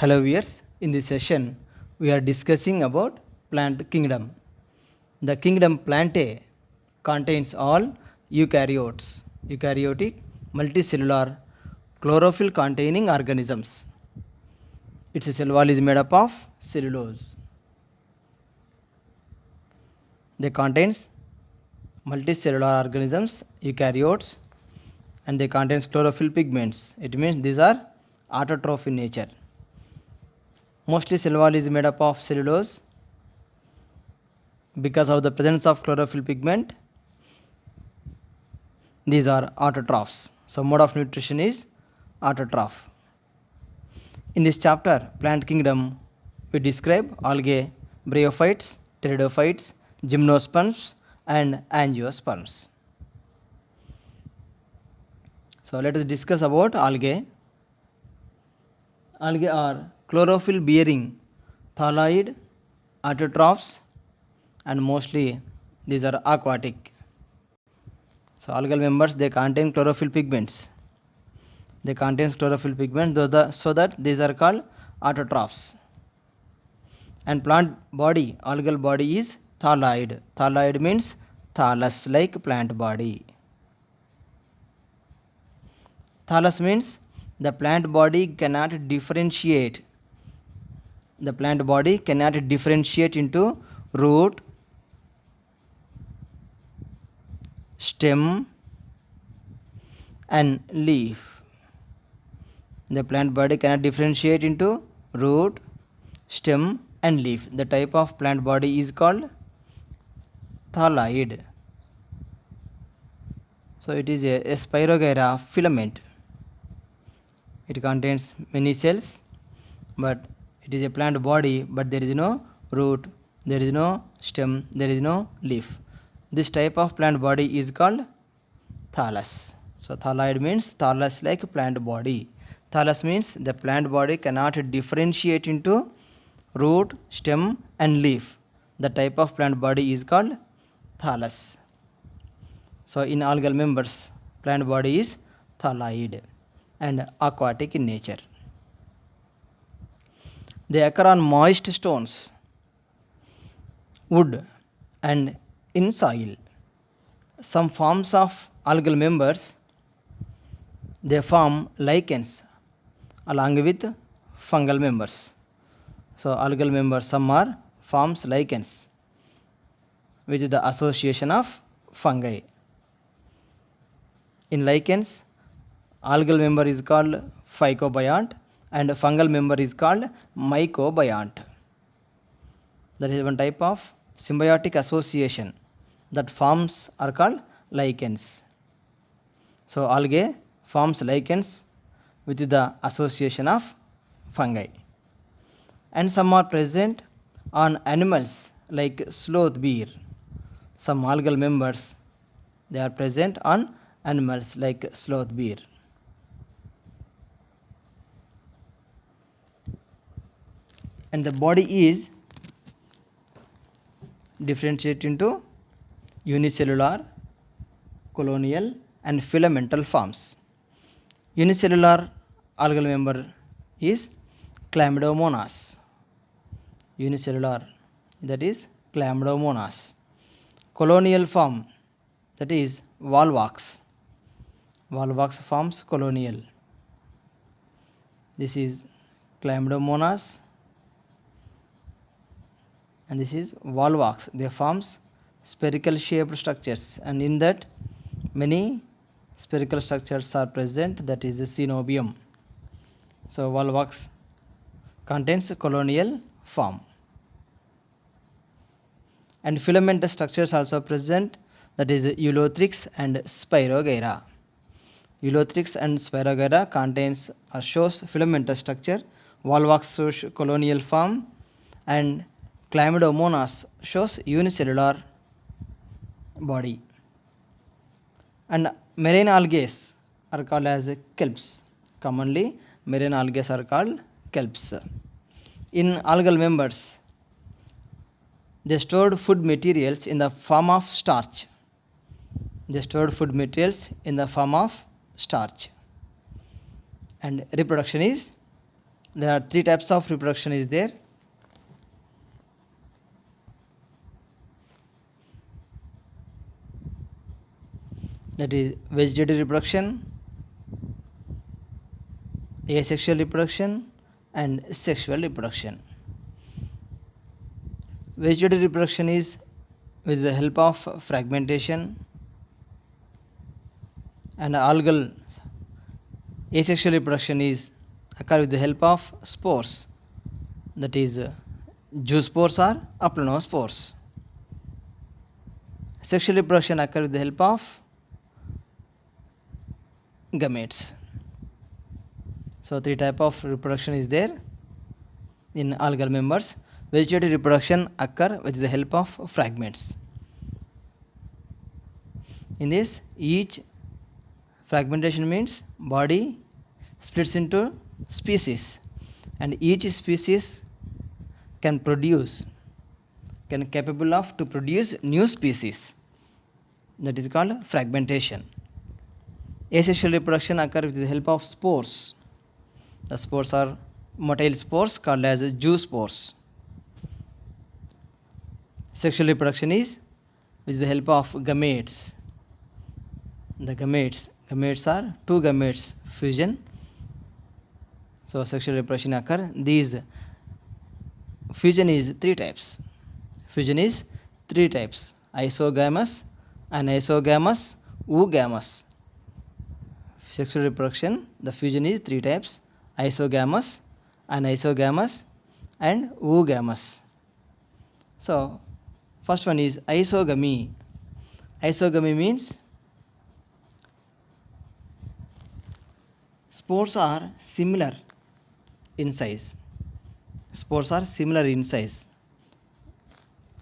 Hello viewers, in this session we are discussing about plant kingdom. The kingdom Plantae contains all eukaryotic, multicellular, chlorophyll containing organisms. Its cell wall is made up of cellulose. They contains multicellular organisms, eukaryotes, and they contains chlorophyll pigments. It means these are autotroph in nature. Mostly cell wall is made up of cellulose. Because of the presence of chlorophyll pigment, these are autotrophs. So mode of nutrition is autotroph. In this chapter, plant kingdom, we describe algae, bryophytes, pteridophytes, gymnosperms and angiosperms. So let us discuss about algae. Algae are chlorophyll bearing thalloid autotrophs, and mostly these are aquatic. So algal members, they contain chlorophyll pigments. They contain chlorophyll pigments so that these are called autotrophs. And plant body, algal body is thalloid. Thalloid means thallus, like plant body. Thallus means the plant body cannot differentiate. The plant body cannot differentiate into root, stem and leaf. The plant body cannot differentiate into root, stem and leaf. The type of plant body is called thalloid. So it is a Spirogyra filament. It contains many cells, but it is a plant body, but there is no root, there is no stem, there is no leaf. This type of plant body is called thallus. So thalloid means thallus, like plant body. Thallus means the plant body cannot differentiate into root, stem and leaf. The type of plant body is called thallus. So in algal members, plant body is thalloid and aquatic in nature. They occur on moist stones, wood and in soil. Some forms of algal members, they form lichens along with fungal members. So algal members, some are forms lichens with the association of fungi. In lichens, algal member is called phycobiont and fungal member is called mycobiont. That is one type of symbiotic association that forms are called lichens. So algae forms lichens with the association of fungi. And some are present on animals like sloth bear. Some algal members, they are present on animals like sloth bear. And the body is differentiated into unicellular, colonial and filamental forms. Unicellular algal member is Chlamydomonas. Unicellular, that is Chlamydomonas. Colonial form, that is Volvox. Volvox forms colonial. This is Chlamydomonas and this is Volvox. They forms spherical shaped structures, and in that many spherical structures are present, that is the synobium. So Volvox contains a colonial form. And filamentous structures also present, that is Eulothrix and Spirogyra. Eulothrix and Spirogyra contains or shows filamentous structure. Volvox shows colonial form and Chlamydomonas shows unicellular body. And marine algae are called as kelps. Commonly, marine algae are called kelps. In algal members, they stored food materials in the form of starch. They stored food materials in the form of starch. And reproduction is There are three types of reproduction is there. That is vegetative reproduction, asexual reproduction, and sexual reproduction. Vegetative reproduction is with the help of fragmentation, and algal asexual reproduction is occur with the help of spores, that is zoospores or aplanospores. Sexual reproduction occur with the help of gametes. So three type of reproduction is there in algal members. Vegetative reproduction occur with the help of fragments. In this, each fragmentation means body splits into species, and each species can capable of to produce new species. That is called fragmentation. Asexual reproduction occurs with the help of spores. The spores are motile spores called as zoospores. Sexual reproduction is with the help of gametes. The gametes are two gametes fusion. So sexual reproduction occur. These fusion is three types. Isogamous, anisogamous, oogamous. Sexual reproduction, the fusion is three types: isogamous, anisogamous, and oogamous. So first one is isogamy. Isogamy means spores are similar in size.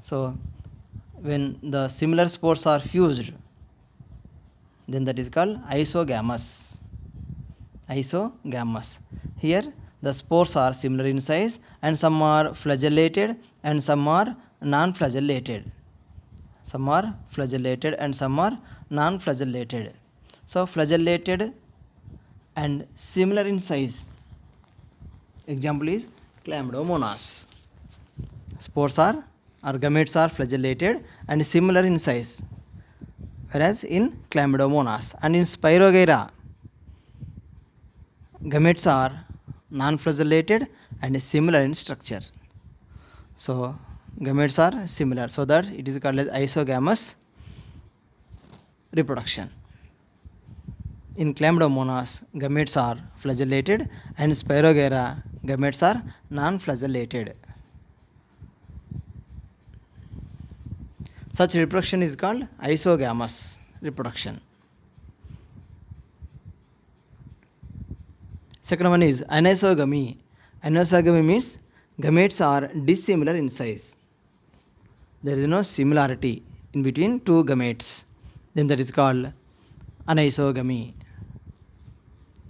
So when the similar spores are fused, then that is called isogamous. Here the spores are similar in size, and some are flagellated and some are non-flagellated. And some are non-flagellated. So flagellated and similar in size. Example is Chlamydomonas. Spores are or gametes are flagellated and similar in size, whereas in Chlamydomonas. And in Spirogyra, gametes are non-flagellated and similar in structure. So gametes are similar, so that it is called as isogamous reproduction. In Chlamydomonas, gametes are flagellated, and Spirogyra, gametes are non-flagellated. Such reproduction is called isogamous reproduction. Second one is anisogamy. Anisogamy means gametes are dissimilar in size. There is no similarity in between two gametes. Then that is called anisogamy.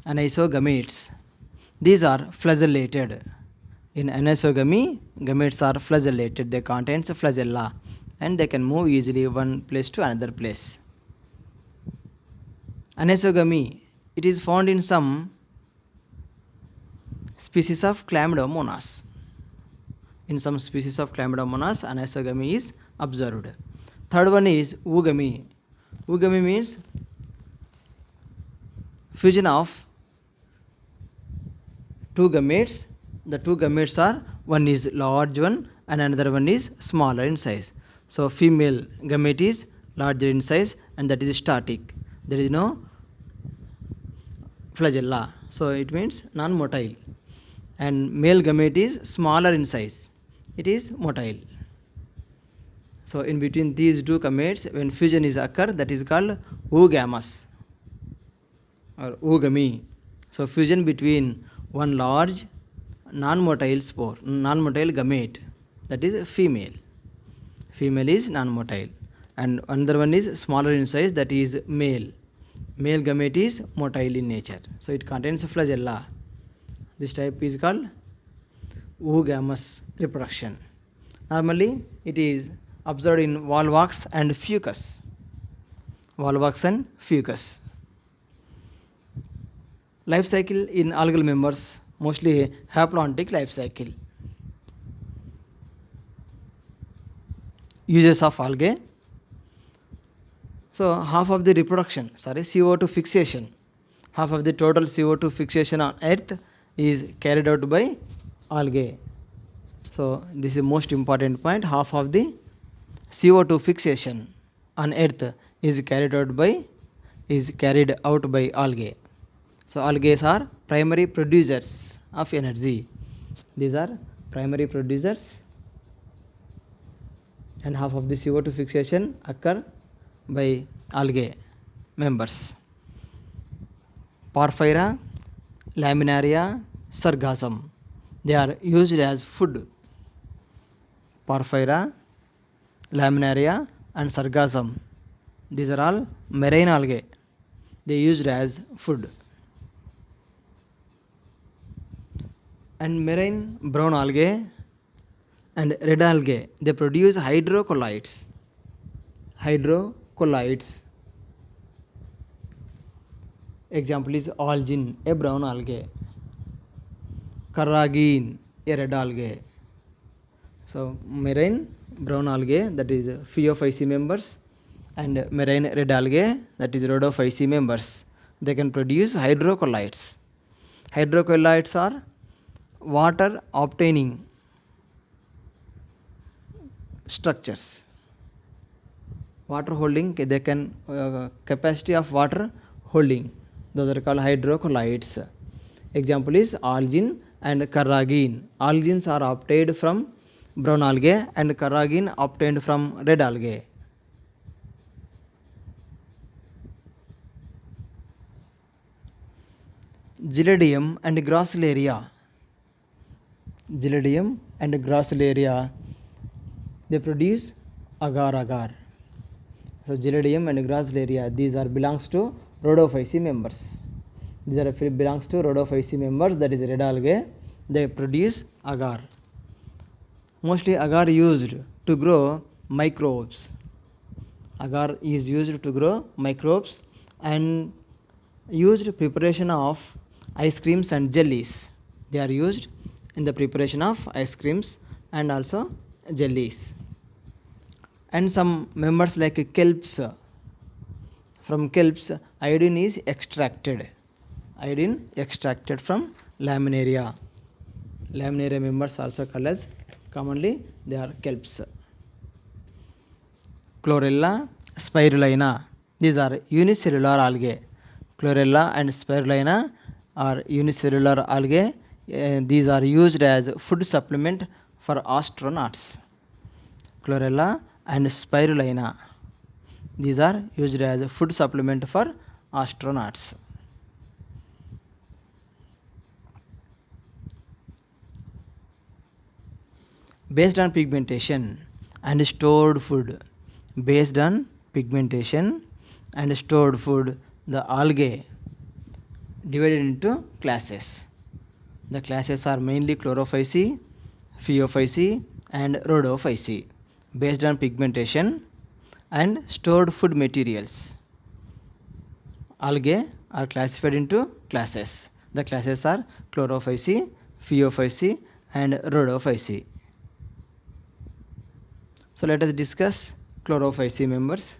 Anisogametes. These are flagellated. In anisogamy, gametes are flagellated. They contain flagella, and they can move easily one place to another place. Anisogamy, it is found in some species of Chlamydomonas. In some species of Chlamydomonas, anisogamy is observed. Third one is oogamy. Oogamy means fusion of two gametes. The two gametes are, one is large one and another one is smaller in size. So female gamete is larger in size, and that is static. There is no flagella, so it means non-motile. And male gamete is smaller in size. It is motile. So in between these two gametes, when fusion is occur, that is called oogamous or oogamy. So fusion between one large non-motile gamete, that is female. Female is non-motile, and another one is smaller in size, that is male. Male gamete is motile in nature, so it contains flagella. This type is called oogamous reproduction. Normally it is observed in volvox and fucus. Life cycle in algal members. mostly haplontic life cycle. Uses of algae. So half of the reproduction, CO2 fixation, half of the total CO2 fixation on Earth is carried out by algae. So this is most important point. Half of the CO2 fixation on Earth is carried out by algae. So algae are primary producers of energy. These are primary producers, and half of the CO2 fixation occur by algae members. Porphyra, laminaria, sargassum. They are used as food. Porphyra, laminaria, and sargassum. These are all marine algae. They used as food. And marine brown algae and red algae, they produce hydrocolloids. Example is algin, a brown algae. Carrageen, a red algae. So marine brown algae, that is Phaeophyceae members, and marine red algae, that is Rhodophyceae members. They can produce hydrocolloids. Hydrocolloids are water obtaining structures. Water holding, they can capacity of water holding. Those are called hydrocolloids. Example is algin and carrageen. Algins are obtained from brown algae and carrageen obtained from red algae. Gelidium and Gracilaria. Gelidium and Gracilaria, they produce agar-agar. So Gelidium and Gracilaria, these are belongs to Rhodophyceae members. These are belongs to Rhodophyceae members, that is red algae. They produce agar. Mostly agar used to grow microbes. Agar is used to grow microbes and used preparation of ice creams and jellies. They are used in the preparation of ice creams and also jellies. And some members like kelps. From kelps, iodine is extracted. Iodine extracted from laminaria. Laminaria members also called as, commonly they are kelps. Chlorella, spirulina. These are unicellular algae. Chlorella and spirulina are unicellular algae. These are used as food supplement for astronauts. Chlorella and spirulina, these are used as a food supplement for astronauts. Based on pigmentation and stored food. Based on pigmentation and stored food, the algae divided into classes. The classes are mainly Chlorophyceae, Phaeophyceae, and Rhodophyceae. Based on pigmentation and stored food materials, algae are classified into classes. The classes are Chlorophyceae, Phaeophyceae, and Rhodophyceae. So let us discuss Chlorophyceae members.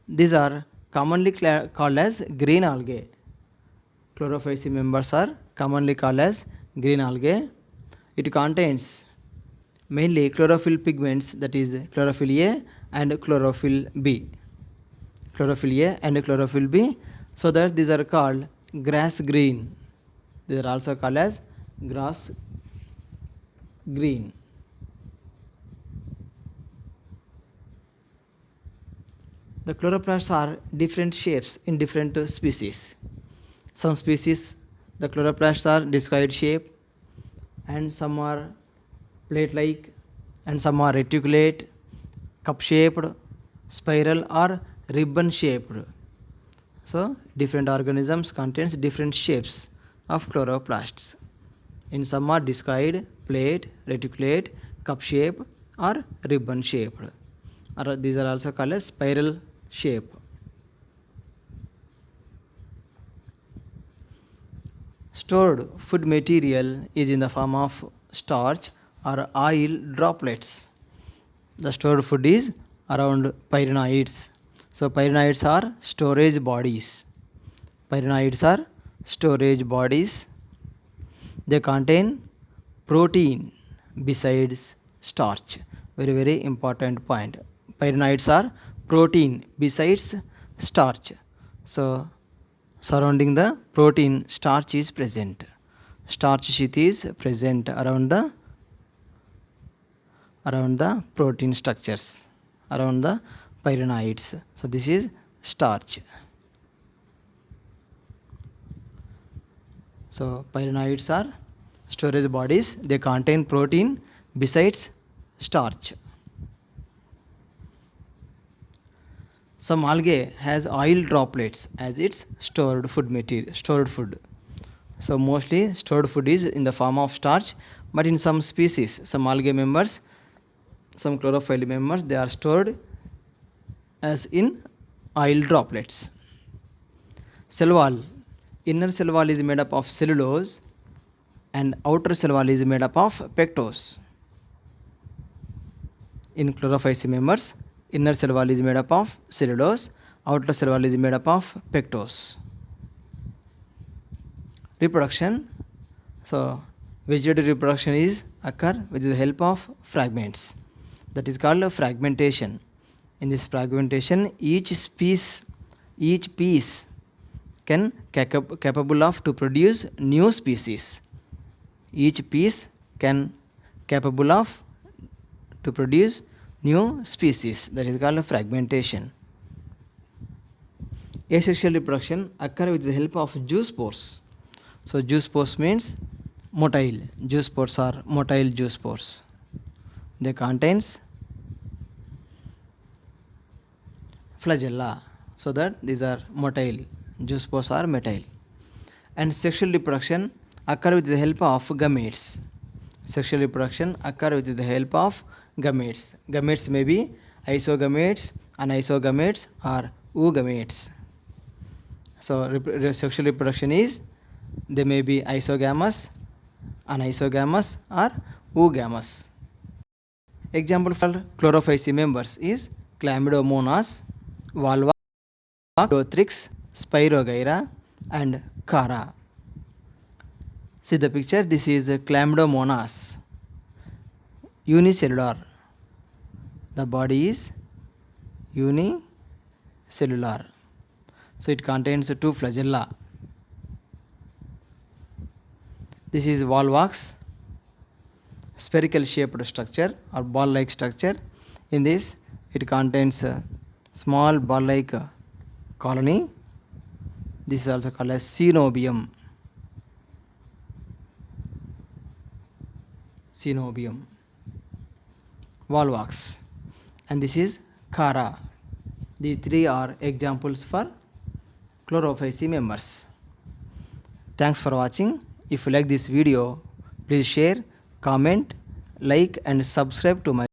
These are commonly called as green algae. Chlorophyceae members are commonly called as green algae. It contains mainly chlorophyll pigments, that is chlorophyll A and chlorophyll B. Chlorophyll A and chlorophyll B, so that these are called grass green. These are also called as grass green. The chloroplasts are different shapes in different species. Some species, the chloroplasts are discoid shape, and some are plate-like, and some are reticulate, cup-shaped, spiral, or ribbon-shaped. So different organisms contains different shapes of chloroplasts. In some are discoid, plate, reticulate, cup-shaped, or ribbon-shaped. Or these are also called as spiral shape. stored food material is in the form of starch or oil droplets. The stored food is around pyrenoids. So pyrenoids are storage bodies. Pyrenoids are storage bodies. They contain protein besides starch. Very very important point. Pyrenoids are protein besides starch. So surrounding the protein, starch is present. Starch sheath is present around the protein structures, around the pyrenoids. So this is starch. So pyrenoids are storage bodies. They contain protein besides starch. Some algae has oil droplets as its stored food material. Stored food. So mostly stored food is in the form of starch, but in some species, some algae members, some chlorophyll members, they are stored as in oil droplets. Cell wall. Inner cell wall is made up of cellulose and outer cell wall is made up of pectose. In chlorophyll members, inner cell wall is made up of cellulose, outer cell wall is made up of pectose. Reproduction. So vegetative reproduction is occur with the help of fragments. That is called fragmentation. In this fragmentation, each piece can capable of to produce new species. Each piece can capable of to produce new species. That is called fragmentation. Asexual reproduction occur with the help of zoospores. So zoospores means motile. Zoospores are motile zoospores. They contains flagella. So that these are motile. Zoospores are motile. And sexual reproduction occur with the help of gametes. Sexual reproduction occur with the help of gametes. Gametes may be isogametes, anisogametes, or oogametes. So sexual reproduction is, they may be isogamous, anisogamous, or oogamous. Example for chlorophyll members is Chlamydomonas, Volvox, Ulothrix, Spirogyra, and Chara. See the picture. This is Chlamydomonas, unicellular. The body is unicellular. So it contains two flagella. This is Volvox, spherical shaped structure or ball like structure. In this, it contains a small ball like colony. This is also called as cenobium. Cenobium. Volvox. And this is Chara. These three are examples for chlorophyll members. Thanks for watching. If you like this video, please share, comment, like and subscribe to my